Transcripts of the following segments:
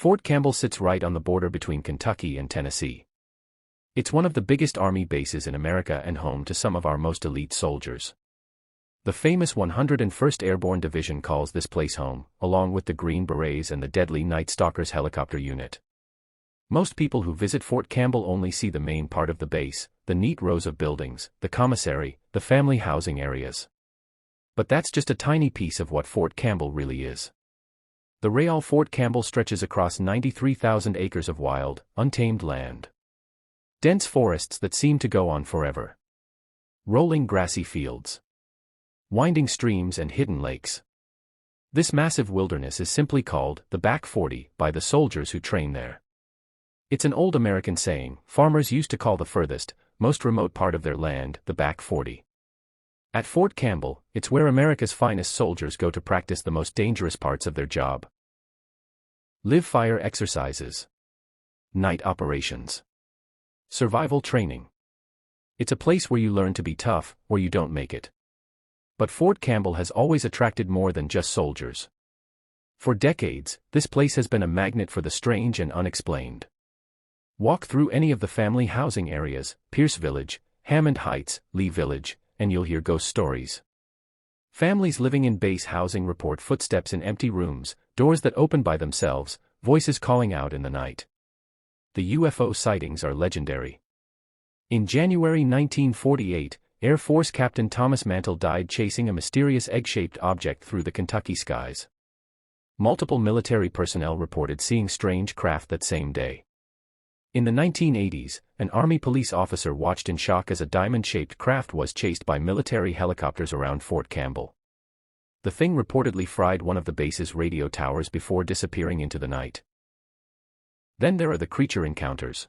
Fort Campbell sits right on the border between Kentucky and Tennessee. It's one of the biggest Army bases in America and home to some of our most elite soldiers. The famous 101st Airborne Division calls this place home, along with the Green Berets and the deadly Night Stalkers helicopter unit. Most people who visit Fort Campbell only see the main part of the base, the neat rows of buildings, the commissary, the family housing areas. But that's just a tiny piece of what Fort Campbell really is. The Real Fort Campbell stretches across 93,000 acres of wild, untamed land. Dense forests that seem to go on forever. Rolling grassy fields. Winding streams and hidden lakes. This massive wilderness is simply called the Back 40 by the soldiers who train there. It's an old American saying. Farmers used to call the furthest, most remote part of their land the Back 40. At Fort Campbell, it's where America's finest soldiers go to practice the most dangerous parts of their job. Live fire exercises. Night operations. Survival training. It's a place where you learn to be tough, or you don't make it. But Fort Campbell has always attracted more than just soldiers. For decades, this place has been a magnet for the strange and unexplained. Walk through any of the family housing areas, Pierce Village, Hammond Heights, Lee Village, and you'll hear ghost stories. Families living in base housing report footsteps in empty rooms, doors that open by themselves, voices calling out in the night. The UFO sightings are legendary. In January 1948, Air Force Captain Thomas Mantle died chasing a mysterious egg-shaped object through the Kentucky skies. Multiple military personnel reported seeing strange craft that same day. In the 1980s, an Army police officer watched in shock as a diamond-shaped craft was chased by military helicopters around Fort Campbell. The thing reportedly fried one of the base's radio towers before disappearing into the night. Then there are the creature encounters.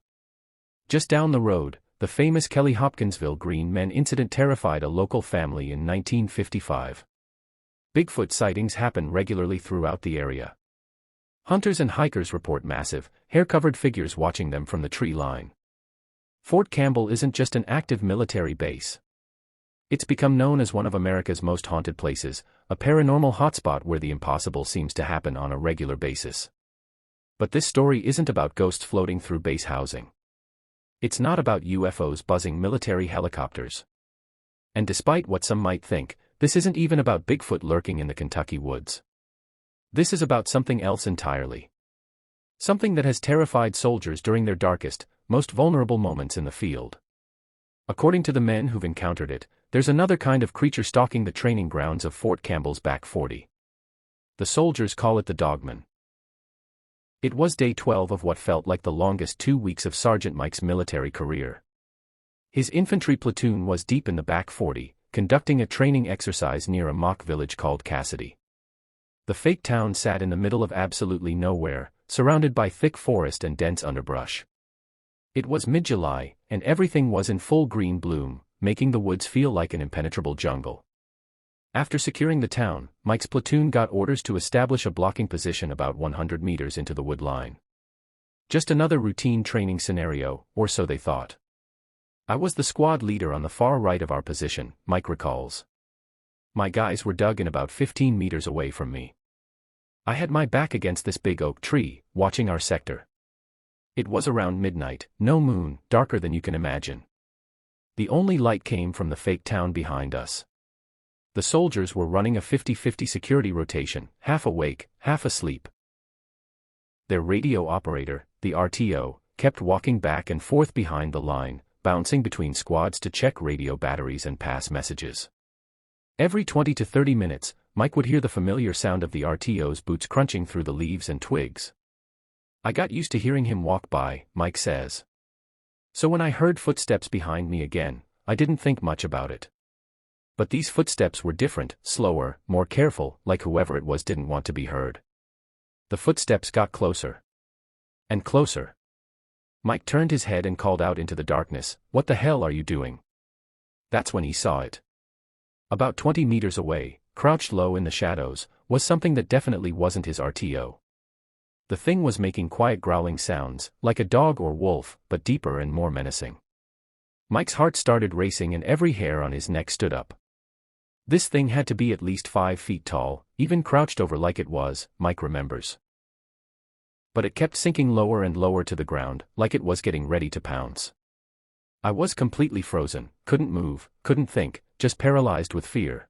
Just down the road, the famous Kelly Hopkinsville Green Men incident terrified a local family in 1955. Bigfoot sightings happen regularly throughout the area. Hunters and hikers report massive, hair-covered figures watching them from the tree line. Fort Campbell isn't just an active military base. It's become known as one of America's most haunted places, a paranormal hotspot where the impossible seems to happen on a regular basis. But this story isn't about ghosts floating through base housing. It's not about UFOs buzzing military helicopters. And despite what some might think, this isn't even about Bigfoot lurking in the Kentucky woods. This is about something else entirely. Something that has terrified soldiers during their darkest, most vulnerable moments in the field. According to the men who've encountered it, there's another kind of creature stalking the training grounds of Fort Campbell's Back 40. The soldiers call it the Dogman. It was day 12 of what felt like the longest 2 weeks of Sergeant Mike's military career. His infantry platoon was deep in the Back 40, conducting a training exercise near a mock village called Cassidy. The fake town sat in the middle of absolutely nowhere, surrounded by thick forest and dense underbrush. It was mid-July, and everything was in full green bloom, making the woods feel like an impenetrable jungle. After securing the town, Mike's platoon got orders to establish a blocking position about 100 meters into the wood line. Just another routine training scenario, or so they thought. I was the squad leader on the far right of our position, Mike recalls. My guys were dug in about 15 meters away from me. I had my back against this big oak tree, watching our sector. It was around midnight, no moon, darker than you can imagine. The only light came from the fake town behind us. The soldiers were running a 50-50 security rotation, half awake, half asleep. Their radio operator, the RTO, kept walking back and forth behind the line, bouncing between squads to check radio batteries and pass messages. Every 20 to 30 minutes, Mike would hear the familiar sound of the RTO's boots crunching through the leaves and twigs. I got used to hearing him walk by, Mike says. So when I heard footsteps behind me again, I didn't think much about it. But these footsteps were different, slower, more careful, like whoever it was didn't want to be heard. The footsteps got closer. And closer. Mike turned his head and called out into the darkness, "What the hell are you doing?" That's when he saw it. About 20 meters away, crouched low in the shadows, was something that definitely wasn't his RTO. The thing was making quiet growling sounds, like a dog or wolf, but deeper and more menacing. Mike's heart started racing and every hair on his neck stood up. This thing had to be at least 5 feet tall, even crouched over like it was, Mike remembers. But it kept sinking lower and lower to the ground, like it was getting ready to pounce. I was completely frozen, couldn't move, couldn't think, just paralyzed with fear.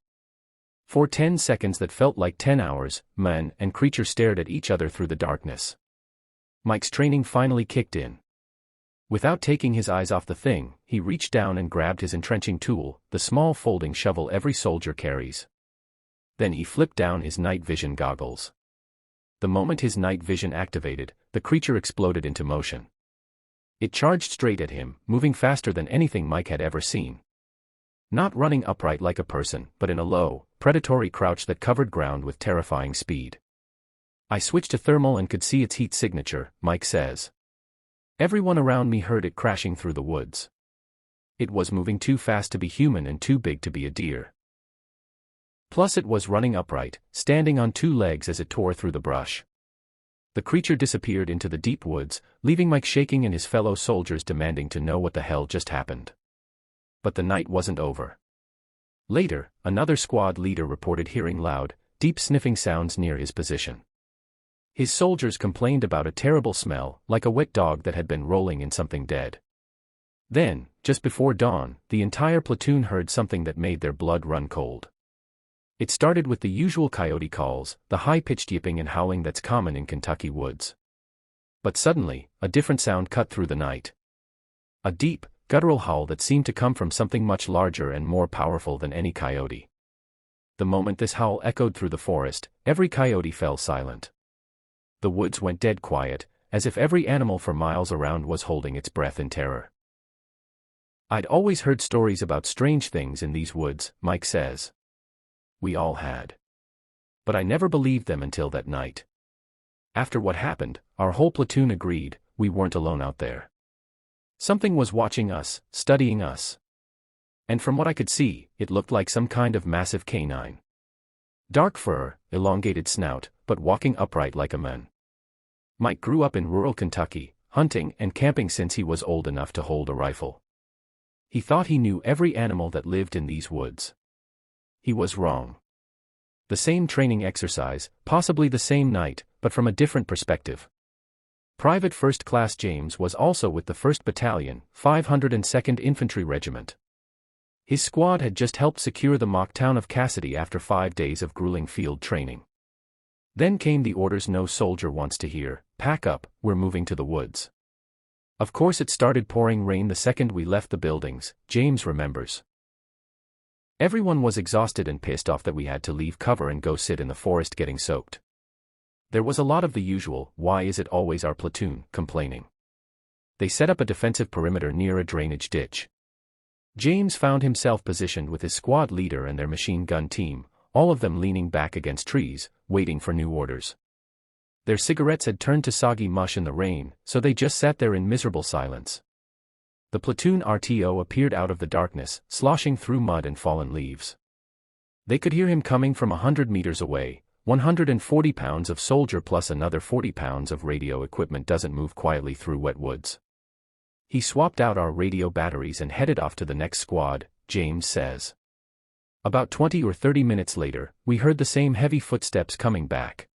For 10 seconds that felt like 10 hours, man and creature stared at each other through the darkness. Mike's training finally kicked in. Without taking his eyes off the thing, he reached down and grabbed his entrenching tool, the small folding shovel every soldier carries. Then he flipped down his night vision goggles. The moment his night vision activated, the creature exploded into motion. It charged straight at him, moving faster than anything Mike had ever seen. Not running upright like a person, but in a low, predatory crouch that covered ground with terrifying speed. I switched to thermal and could see its heat signature, Mike says. Everyone around me heard it crashing through the woods. It was moving too fast to be human and too big to be a deer. Plus it was running upright, standing on 2 legs as it tore through the brush. The creature disappeared into the deep woods, leaving Mike shaking and his fellow soldiers demanding to know what the hell just happened. But the night wasn't over. Later, another squad leader reported hearing loud, deep sniffing sounds near his position. His soldiers complained about a terrible smell, like a wet dog that had been rolling in something dead. Then, just before dawn, the entire platoon heard something that made their blood run cold. It started with the usual coyote calls, the high-pitched yipping and howling that's common in Kentucky woods. But suddenly, a different sound cut through the night. A deep, guttural howl that seemed to come from something much larger and more powerful than any coyote. The moment this howl echoed through the forest, every coyote fell silent. The woods went dead quiet, as if every animal for miles around was holding its breath in terror. I'd always heard stories about strange things in these woods, Mike says. We all had. But I never believed them until that night. After what happened, our whole platoon agreed, we weren't alone out there. Something was watching us, studying us. And from what I could see, it looked like some kind of massive canine. Dark fur, elongated snout, but walking upright like a man. Mike grew up in rural Kentucky, hunting and camping since he was old enough to hold a rifle. He thought he knew every animal that lived in these woods. He was wrong. The same training exercise, possibly the same night, but from a different perspective. Private First Class James was also with the 1st Battalion, 502nd Infantry Regiment. His squad had just helped secure the mock town of Cassidy after 5 days of grueling field training. Then came the orders no soldier wants to hear, pack up, we're moving to the woods. Of course it started pouring rain the second we left the buildings, James remembers. Everyone was exhausted and pissed off that we had to leave cover and go sit in the forest getting soaked. There was a lot of the usual, why is it always our platoon, complaining. They set up a defensive perimeter near a drainage ditch. James found himself positioned with his squad leader and their machine gun team, all of them leaning back against trees, waiting for new orders. Their cigarettes had turned to soggy mush in the rain, so they just sat there in miserable silence. The platoon RTO appeared out of the darkness, sloshing through mud and fallen leaves. They could hear him coming from 100 meters away. 140 pounds of soldier plus another 40 pounds of radio equipment doesn't move quietly through wet woods. He swapped out our radio batteries and headed off to the next squad, James says. About 20 or 30 minutes later, we heard the same heavy footsteps coming back.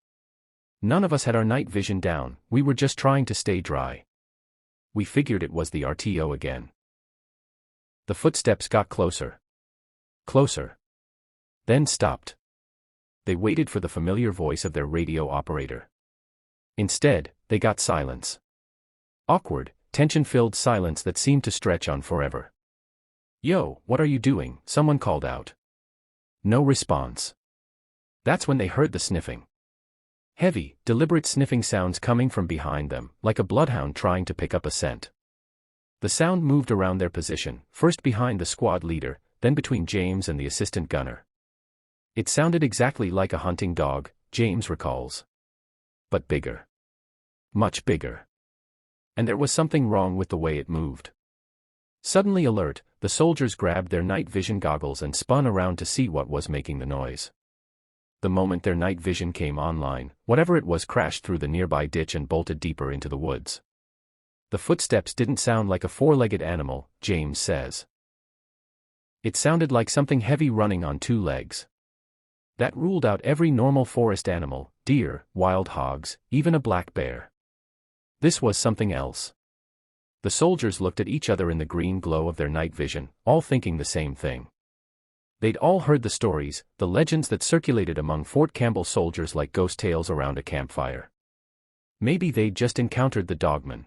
None of us had our night vision down, we were just trying to stay dry. We figured it was the RTO again. The footsteps got closer. Closer. Then stopped. They waited for the familiar voice of their radio operator. Instead, they got silence. Awkward, tension-filled silence that seemed to stretch on forever. "Yo, what are you doing?" someone called out. No response. That's when they heard the sniffing. Heavy, deliberate sniffing sounds coming from behind them, like a bloodhound trying to pick up a scent. The sound moved around their position, first behind the squad leader, then between James and the assistant gunner. It sounded exactly like a hunting dog, James recalls. But bigger. Much bigger. And there was something wrong with the way it moved. Suddenly alert, the soldiers grabbed their night vision goggles and spun around to see what was making the noise. The moment their night vision came online, whatever it was crashed through the nearby ditch and bolted deeper into the woods. The footsteps didn't sound like a four-legged animal, James says. It sounded like something heavy running on 2 legs. That ruled out every normal forest animal, deer, wild hogs, even a black bear. This was something else. The soldiers looked at each other in the green glow of their night vision, all thinking the same thing. They'd all heard the stories, the legends that circulated among Fort Campbell soldiers like ghost tales around a campfire. Maybe they'd just encountered the dogman.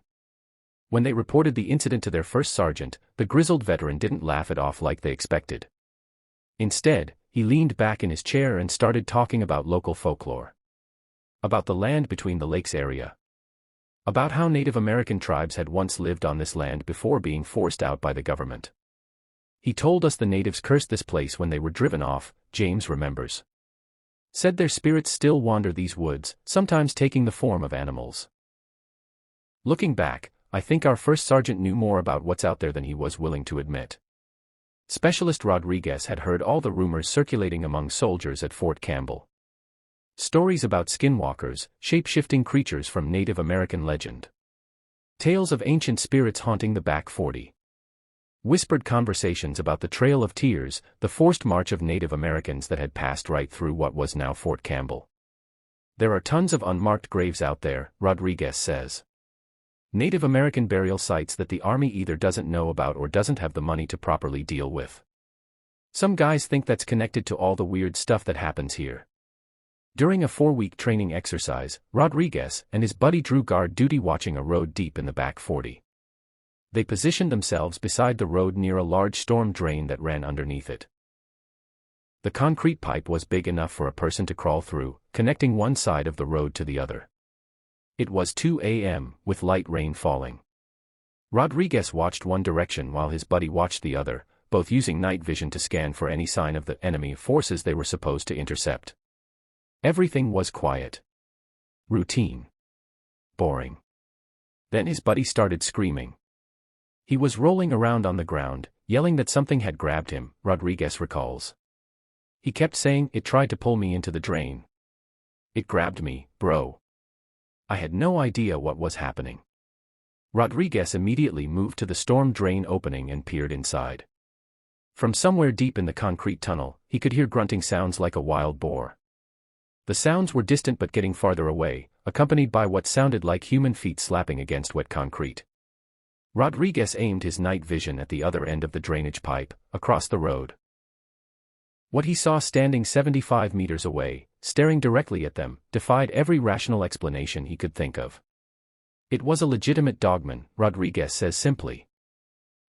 When they reported the incident to their first sergeant, the grizzled veteran didn't laugh it off like they expected. Instead, he leaned back in his chair and started talking about local folklore. About the land between the lakes area. About how Native American tribes had once lived on this land before being forced out by the government. He told us the natives cursed this place when they were driven off, James remembers. Said their spirits still wander these woods, sometimes taking the form of animals. Looking back, I think our first sergeant knew more about what's out there than he was willing to admit. Specialist Rodriguez had heard all the rumors circulating among soldiers at Fort Campbell. Stories about skinwalkers, shape-shifting creatures from Native American legend. Tales of ancient spirits haunting the back 40. Whispered conversations about the Trail of Tears, the forced march of Native Americans that had passed right through what was now Fort Campbell. There are tons of unmarked graves out there, Rodriguez says. Native American burial sites that the Army either doesn't know about or doesn't have the money to properly deal with. Some guys think that's connected to all the weird stuff that happens here. During a 4-week training exercise, Rodriguez and his buddy drew guard duty watching a road deep in the back 40. They positioned themselves beside the road near a large storm drain that ran underneath it. The concrete pipe was big enough for a person to crawl through, connecting one side of the road to the other. It was 2 a.m., with light rain falling. Rodriguez watched one direction while his buddy watched the other, both using night vision to scan for any sign of the enemy forces they were supposed to intercept. Everything was quiet. Routine. Boring. Then his buddy started screaming. He was rolling around on the ground, yelling that something had grabbed him, Rodriguez recalls. He kept saying, "It tried to pull me into the drain. It grabbed me, bro." I had no idea what was happening. Rodriguez immediately moved to the storm drain opening and peered inside. From somewhere deep in the concrete tunnel, he could hear grunting sounds like a wild boar. The sounds were distant but getting farther away, accompanied by what sounded like human feet slapping against wet concrete. Rodriguez aimed his night vision at the other end of the drainage pipe, across the road. What he saw standing 75 meters away, staring directly at them, defied every rational explanation he could think of. It was a legitimate dogman, Rodriguez says simply.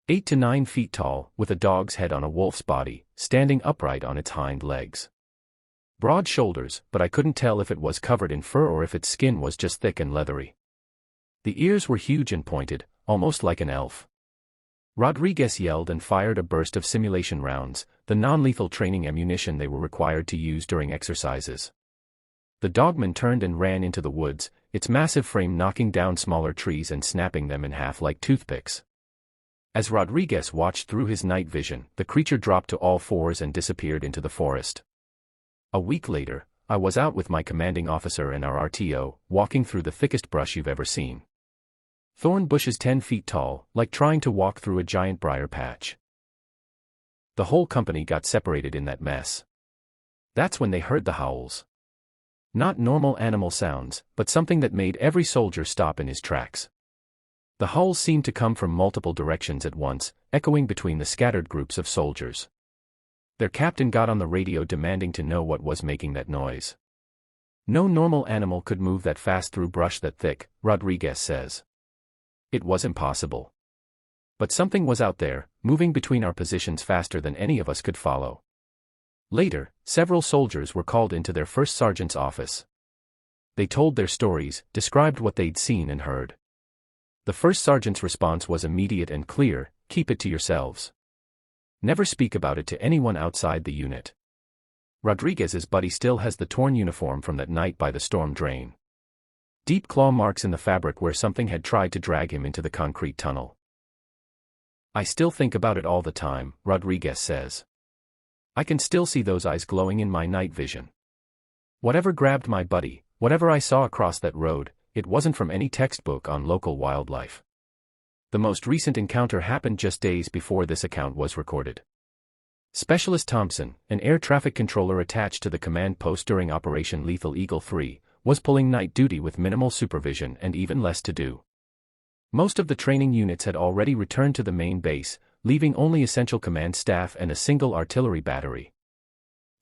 8 to 9 feet tall, with a dog's head on a wolf's body, standing upright on its hind legs. Broad shoulders, but I couldn't tell if it was covered in fur or if its skin was just thick and leathery. The ears were huge and pointed, almost like an elf. Rodriguez yelled and fired a burst of simulation rounds, the non-lethal training ammunition they were required to use during exercises. The dogman turned and ran into the woods, its massive frame knocking down smaller trees and snapping them in half like toothpicks. As Rodriguez watched through his night vision, the creature dropped to all fours and disappeared into the forest. A week later, I was out with my commanding officer and our RTO, walking through the thickest brush you've ever seen. Thorn bushes 10 feet tall, like trying to walk through a giant briar patch. The whole company got separated in that mess. That's when they heard the howls. Not normal animal sounds, but something that made every soldier stop in his tracks. The howls seemed to come from multiple directions at once, echoing between the scattered groups of soldiers. Their captain got on the radio demanding to know what was making that noise. No normal animal could move that fast through brush that thick, Rodriguez says. It was impossible. But something was out there, moving between our positions faster than any of us could follow. Later, several soldiers were called into their first sergeant's office. They told their stories, described what they'd seen and heard. The first sergeant's response was immediate and clear: keep it to yourselves. Never speak about it to anyone outside the unit. Rodriguez's buddy still has the torn uniform from that night by the storm drain. Deep claw marks in the fabric where something had tried to drag him into the concrete tunnel. I still think about it all the time, Rodriguez says. I can still see those eyes glowing in my night vision. Whatever grabbed my buddy, whatever I saw across that road, it wasn't from any textbook on local wildlife. The most recent encounter happened just days before this account was recorded. Specialist Thompson, an air traffic controller attached to the command post during Operation Lethal Eagle 3, was pulling night duty with minimal supervision and even less to do. Most of the training units had already returned to the main base, leaving only essential command staff and a single artillery battery.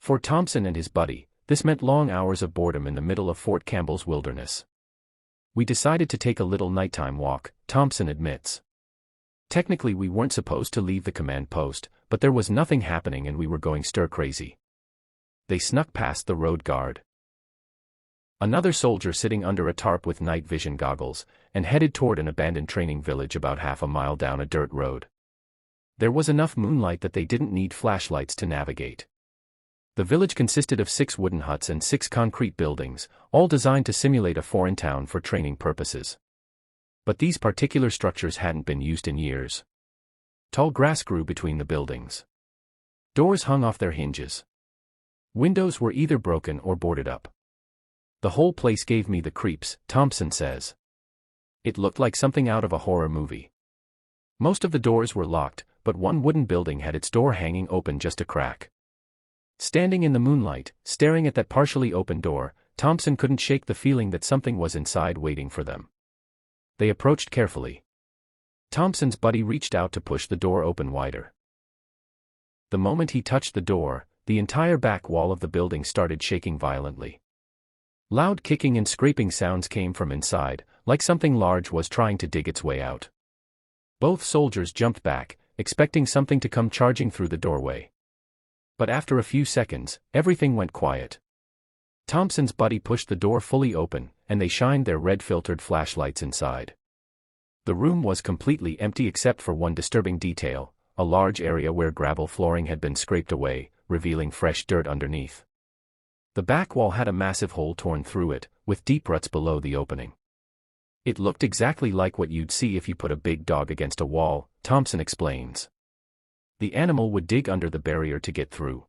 For Thompson and his buddy, this meant long hours of boredom in the middle of Fort Campbell's wilderness. We decided to take a little nighttime walk, Thompson admits. Technically we weren't supposed to leave the command post, but there was nothing happening and we were going stir-crazy. They snuck past the road guard. Another soldier sitting under a tarp with night vision goggles, and headed toward an abandoned training village about half a mile down a dirt road. There was enough moonlight that they didn't need flashlights to navigate. The village consisted of 6 wooden huts and 6 concrete buildings, all designed to simulate a foreign town for training purposes. But these particular structures hadn't been used in years. Tall grass grew between the buildings. Doors hung off their hinges. Windows were either broken or boarded up. The whole place gave me the creeps, Thompson says. It looked like something out of a horror movie. Most of the doors were locked, but one wooden building had its door hanging open just a crack. Standing in the moonlight, staring at that partially open door, Thompson couldn't shake the feeling that something was inside waiting for them. They approached carefully. Thompson's buddy reached out to push the door open wider. The moment he touched the door, the entire back wall of the building started shaking violently. Loud kicking and scraping sounds came from inside, like something large was trying to dig its way out. Both soldiers jumped back, expecting something to come charging through the doorway. But after a few seconds, everything went quiet. Thompson's buddy pushed the door fully open, and they shined their red-filtered flashlights inside. The room was completely empty except for one disturbing detail, a large area where gravel flooring had been scraped away, revealing fresh dirt underneath. The back wall had a massive hole torn through it, with deep ruts below the opening. It looked exactly like what you'd see if you put a big dog against a wall, Thompson explains. The animal would dig under the barrier to get through.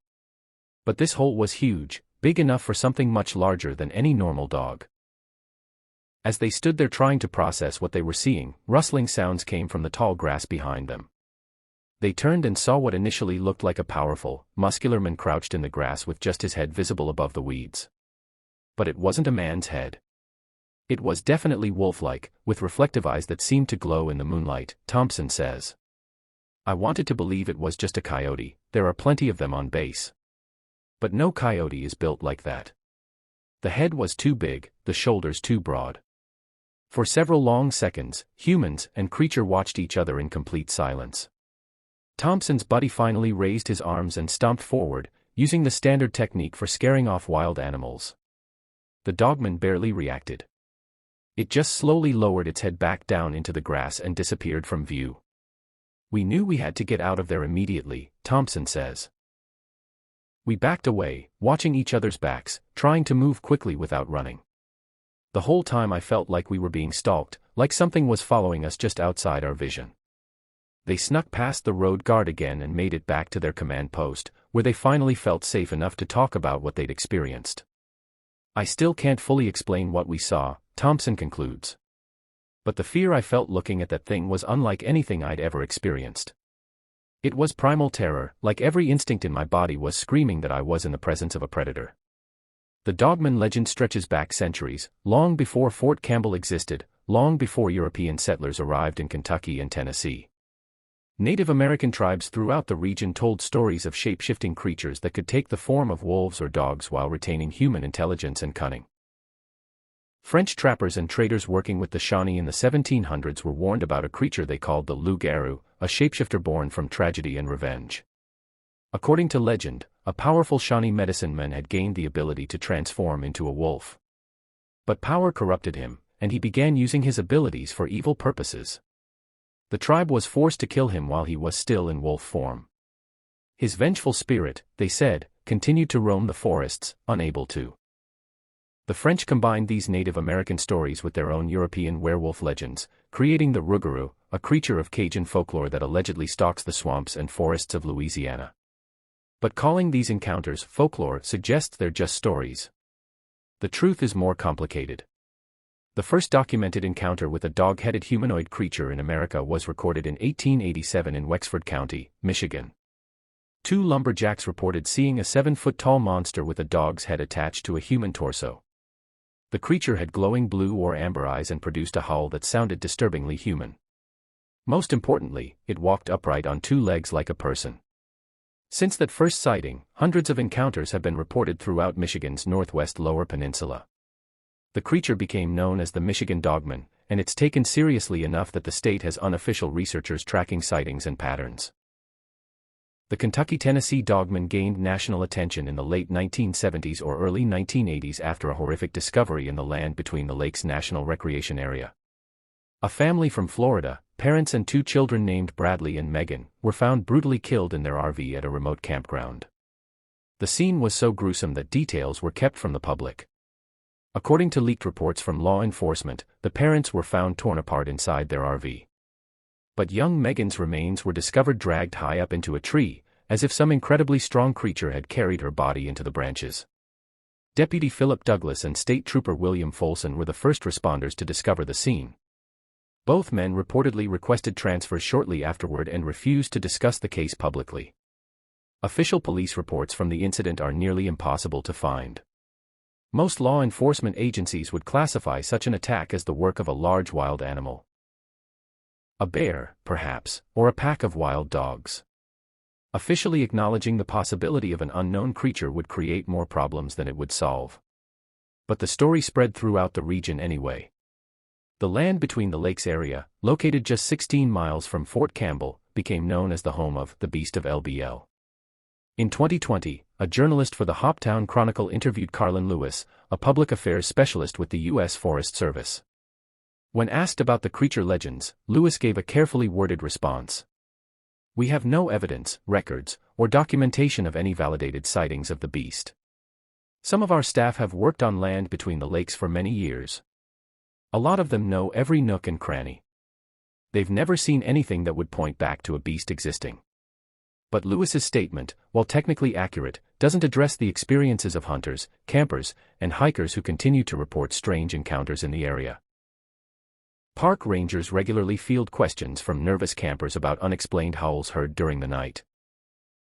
But this hole was huge, big enough for something much larger than any normal dog. As they stood there trying to process what they were seeing, rustling sounds came from the tall grass behind them. They turned and saw what initially looked like a powerful, muscular man crouched in the grass with just his head visible above the weeds. But it wasn't a man's head. It was definitely wolf-like, with reflective eyes that seemed to glow in the moonlight, Thompson says. I wanted to believe it was just a coyote, there are plenty of them on base. But no coyote is built like that. The head was too big, the shoulders too broad. For several long seconds, humans and creature watched each other in complete silence. Thompson's buddy finally raised his arms and stomped forward, using the standard technique for scaring off wild animals. The dogman barely reacted. It just slowly lowered its head back down into the grass and disappeared from view. We knew we had to get out of there immediately, Thompson says. We backed away, watching each other's backs, trying to move quickly without running. The whole time I felt like we were being stalked, like something was following us just outside our vision. They snuck past the road guard again and made it back to their command post, where they finally felt safe enough to talk about what they'd experienced. I still can't fully explain what we saw, Thompson concludes. But the fear I felt looking at that thing was unlike anything I'd ever experienced. It was primal terror, like every instinct in my body was screaming that I was in the presence of a predator. The dogman legend stretches back centuries, long before Fort Campbell existed, long before European settlers arrived in Kentucky and Tennessee. Native American tribes throughout the region told stories of shape-shifting creatures that could take the form of wolves or dogs while retaining human intelligence and cunning. French trappers and traders working with the Shawnee in the 1700s were warned about a creature they called the loup-garou, a shapeshifter born from tragedy and revenge. According to legend, a powerful Shawnee medicine man had gained the ability to transform into a wolf. But power corrupted him, and he began using his abilities for evil purposes. The tribe was forced to kill him while he was still in wolf form. His vengeful spirit, they said, continued to roam the forests, unable to. The French combined these Native American stories with their own European werewolf legends, creating the rougarou, a creature of Cajun folklore that allegedly stalks the swamps and forests of Louisiana. But calling these encounters folklore suggests they're just stories. The truth is more complicated. The first documented encounter with a dog-headed humanoid creature in America was recorded in 1887 in Wexford County, Michigan. 2 lumberjacks reported seeing a 7-foot-tall monster with a dog's head attached to a human torso. The creature had glowing blue or amber eyes and produced a howl that sounded disturbingly human. Most importantly, it walked upright on two legs like a person. Since that first sighting, hundreds of encounters have been reported throughout Michigan's northwest Lower Peninsula. The creature became known as the Michigan Dogman, and it's taken seriously enough that the state has unofficial researchers tracking sightings and patterns. The Kentucky-Tennessee Dogman gained national attention in the late 1970s or early 1980s after a horrific discovery in the land between the lakes National Recreation Area. A family from Florida, parents and two children named Bradley and Megan, were found brutally killed in their RV at a remote campground. The scene was so gruesome that details were kept from the public. According to leaked reports from law enforcement, the parents were found torn apart inside their RV. But young Megan's remains were discovered dragged high up into a tree, as if some incredibly strong creature had carried her body into the branches. Deputy Philip Douglas and State Trooper William Folsom were the first responders to discover the scene. Both men reportedly requested transfer shortly afterward and refused to discuss the case publicly. Official police reports from the incident are nearly impossible to find. Most law enforcement agencies would classify such an attack as the work of a large wild animal. A bear, perhaps, or a pack of wild dogs. Officially acknowledging the possibility of an unknown creature would create more problems than it would solve. But the story spread throughout the region anyway. The land between the lakes area, located just 16 miles from Fort Campbell, became known as the home of the Beast of LBL. In 2020, a journalist for the Hoptown Chronicle interviewed Carlin Lewis, a public affairs specialist with the U.S. Forest Service. When asked about the creature legends, Lewis gave a carefully worded response. "We have no evidence, records, or documentation of any validated sightings of the beast. Some of our staff have worked on land between the lakes for many years. A lot of them know every nook and cranny. They've never seen anything that would point back to a beast existing." But Lewis's statement, while technically accurate, doesn't address the experiences of hunters, campers, and hikers who continue to report strange encounters in the area. Park rangers regularly field questions from nervous campers about unexplained howls heard during the night.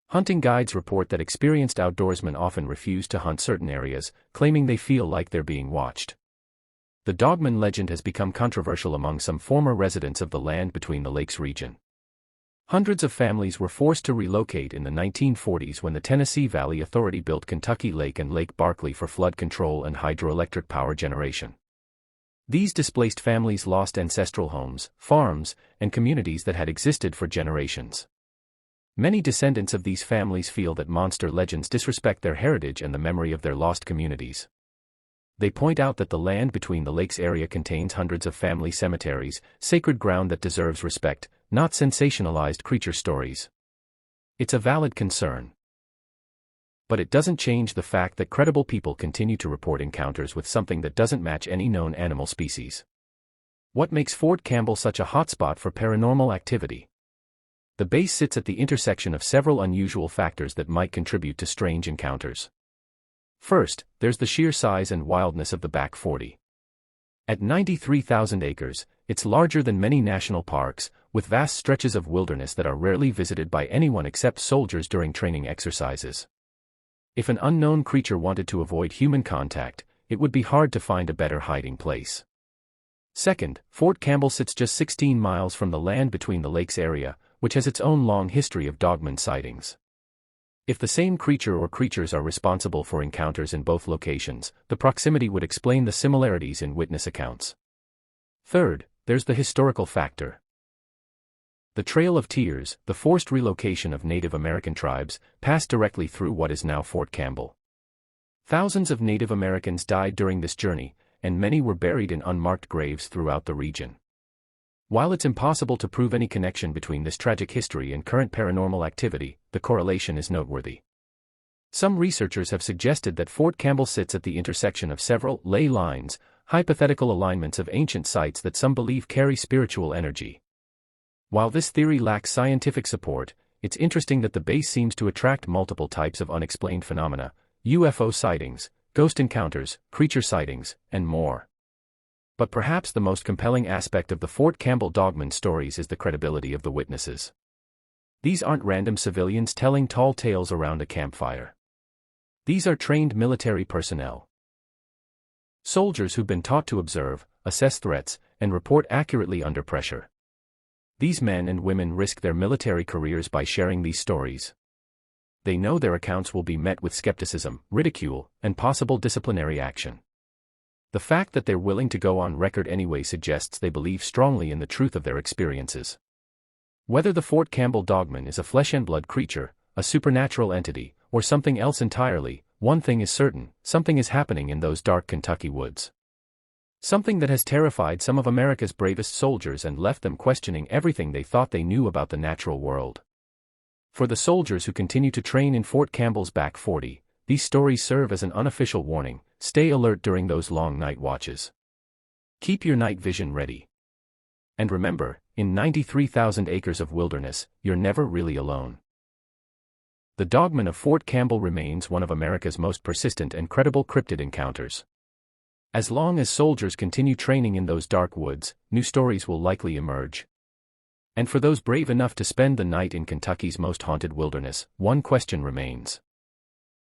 Hunting guides report that experienced outdoorsmen often refuse to hunt certain areas, claiming they feel like they're being watched. The Dogman legend has become controversial among some former residents of the land between the lakes region. Hundreds of families were forced to relocate in the 1940s when the Tennessee Valley Authority built Kentucky Lake and Lake Barkley for flood control and hydroelectric power generation. These displaced families lost ancestral homes, farms, and communities that had existed for generations. Many descendants of these families feel that monster legends disrespect their heritage and the memory of their lost communities. They point out that the land between the lakes area contains hundreds of family cemeteries, sacred ground that deserves respect, not sensationalized creature stories. It's a valid concern. But it doesn't change the fact that credible people continue to report encounters with something that doesn't match any known animal species. What makes Fort Campbell such a hotspot for paranormal activity? The base sits at the intersection of several unusual factors that might contribute to strange encounters. First, there's the sheer size and wildness of the back 40. At 93,000 acres, it's larger than many national parks, with vast stretches of wilderness that are rarely visited by anyone except soldiers during training exercises. If an unknown creature wanted to avoid human contact, it would be hard to find a better hiding place. Second, Fort Campbell sits just 16 miles from the land between the lakes area, which has its own long history of dogman sightings. If the same creature or creatures are responsible for encounters in both locations, the proximity would explain the similarities in witness accounts. Third, there's the historical factor. The Trail of Tears, the forced relocation of Native American tribes, passed directly through what is now Fort Campbell. Thousands of Native Americans died during this journey, and many were buried in unmarked graves throughout the region. While it's impossible to prove any connection between this tragic history and current paranormal activity, the correlation is noteworthy. Some researchers have suggested that Fort Campbell sits at the intersection of several ley lines, hypothetical alignments of ancient sites that some believe carry spiritual energy. While this theory lacks scientific support, it's interesting that the base seems to attract multiple types of unexplained phenomena: UFO sightings, ghost encounters, creature sightings, and more. But perhaps the most compelling aspect of the Fort Campbell Dogman stories is the credibility of the witnesses. These aren't random civilians telling tall tales around a campfire. These are trained military personnel. Soldiers who've been taught to observe, assess threats, and report accurately under pressure. These men and women risk their military careers by sharing these stories. They know their accounts will be met with skepticism, ridicule, and possible disciplinary action. The fact that they're willing to go on record anyway suggests they believe strongly in the truth of their experiences. Whether the Fort Campbell dogman is a flesh-and-blood creature, a supernatural entity, or something else entirely, one thing is certain: something is happening in those dark Kentucky woods. Something that has terrified some of America's bravest soldiers and left them questioning everything they thought they knew about the natural world. For the soldiers who continue to train in Fort Campbell's Back 40, these stories serve as an unofficial warning: stay alert during those long night watches. Keep your night vision ready. And remember, in 93,000 acres of wilderness, you're never really alone. The dogman of Fort Campbell remains one of America's most persistent and credible cryptid encounters. As long as soldiers continue training in those dark woods, new stories will likely emerge. And for those brave enough to spend the night in Kentucky's most haunted wilderness, one question remains: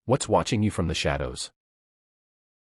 what's watching you from the shadows?